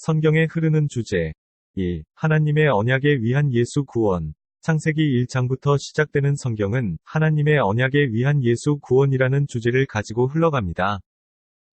성경에 흐르는 주제 1. 하나님의 언약에 위한 예수 구원. 창세기 1장부터 시작되는 성경은 하나님의 언약에 위한 예수 구원이라는 주제를 가지고 흘러갑니다.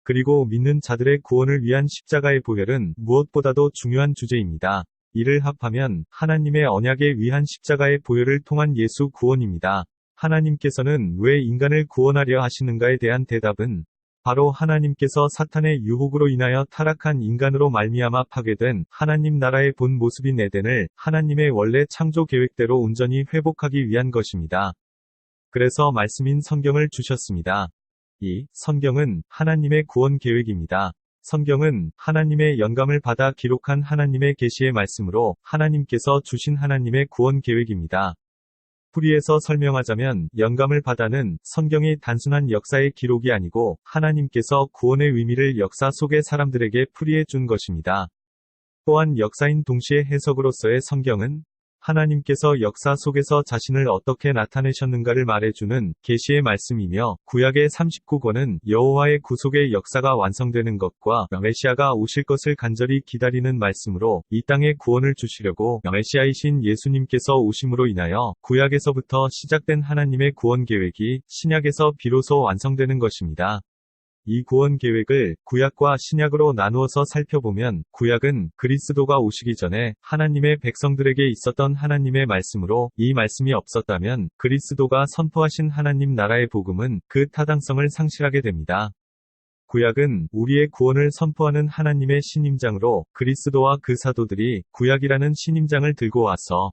그리고 믿는 자들의 구원을 위한 십자가의 보혈은 무엇보다도 중요한 주제입니다. 이를 합하면 하나님의 언약에 위한 십자가의 보혈을 통한 예수 구원입니다. 하나님께서는 왜 인간을 구원하려 하시는가에 대한 대답은 바로 하나님께서 사탄의 유혹으로 인하여 타락한 인간으로 말미암아 파괴된 하나님 나라의 본 모습인 에덴을 하나님의 원래 창조 계획대로 온전히 회복하기 위한 것입니다. 그래서 말씀인 성경을 주셨습니다. 2. 성경은 하나님의 구원 계획입니다. 성경은 하나님의 영감을 받아 기록한 하나님의 계시의 말씀으로 하나님께서 주신 하나님의 구원 계획입니다. 풀이해서 설명하자면 영감을 받아는 성경이 단순한 역사의 기록이 아니고 하나님께서 구원의 의미를 역사 속의 사람들에게 풀이해 준 것입니다. 또한 역사인 동시에 해석으로서의 성경은 하나님께서 역사 속에서 자신을 어떻게 나타내셨는가를 말해주는 계시의 말씀이며 구약의 39권은 여호와의 구속의 역사가 완성되는 것과 메시아가 오실 것을 간절히 기다리는 말씀으로 이 땅에 구원을 주시려고 메시아이신 예수님께서 오심으로 인하여 구약에서부터 시작된 하나님의 구원 계획이 신약에서 비로소 완성되는 것입니다. 이 구원 계획을 구약과 신약으로 나누어서 살펴보면 구약은 그리스도가 오시기 전에 하나님의 백성들에게 있었던 하나님의 말씀으로 이 말씀이 없었다면 그리스도가 선포하신 하나님 나라의 복음은 그 타당성을 상실하게 됩니다. 구약은 우리의 구원을 선포하는 하나님의 신임장으로 그리스도와 그 사도들이 구약이라는 신임장을 들고 와서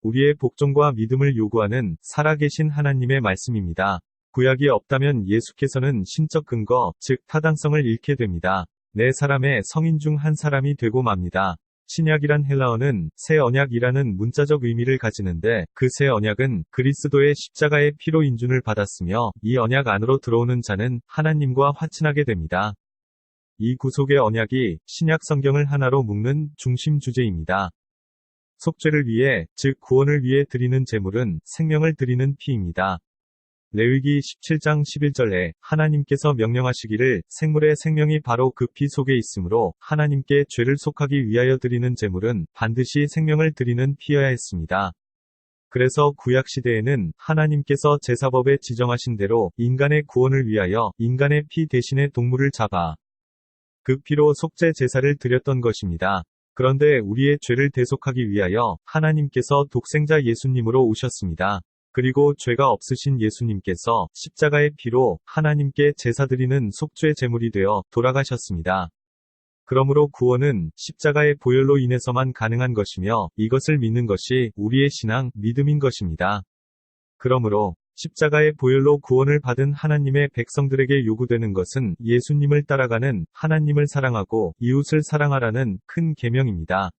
우리의 복종과 믿음을 요구하는 살아계신 하나님의 말씀입니다. 구약이 없다면 예수께서는 신적 근거, 즉 타당성을 잃게 됩니다. 네 사람의 성인 중 한 사람이 되고 맙니다. 신약이란 헬라어는 새 언약이라는 문자적 의미를 가지는데 그 새 언약은 그리스도의 십자가의 피로 인준을 받았으며 이 언약 안으로 들어오는 자는 하나님과 화친하게 됩니다. 이 구속의 언약이 신약 성경을 하나로 묶는 중심 주제입니다. 속죄를 위해, 즉 구원을 위해 드리는 제물은 생명을 드리는 피입니다. 레위기 17장 11절에 하나님께서 명령하시기를 생물의 생명이 바로 그 피 속에 있으므로 하나님께 죄를 속하기 위하여 드리는 제물은 반드시 생명을 드리는 피여야 했습니다. 그래서 구약시대에는 하나님께서 제사법에 지정하신 대로 인간의 구원을 위하여 인간의 피 대신에 동물을 잡아 그 피로 속죄 제사를 드렸던 것입니다. 그런데 우리의 죄를 대속하기 위하여 하나님께서 독생자 예수님으로 오셨습니다. 그리고 죄가 없으신 예수님께서 십자가의 피로 하나님께 제사드리는 속죄 제물이 되어 돌아가셨습니다. 그러므로 구원은 십자가의 보혈로 인해서만 가능한 것이며 이것을 믿는 것이 우리의 신앙, 믿음인 것입니다. 그러므로 십자가의 보혈로 구원을 받은 하나님의 백성들에게 요구되는 것은 예수님을 따라가는 하나님을 사랑하고 이웃을 사랑하라는 큰 계명입니다.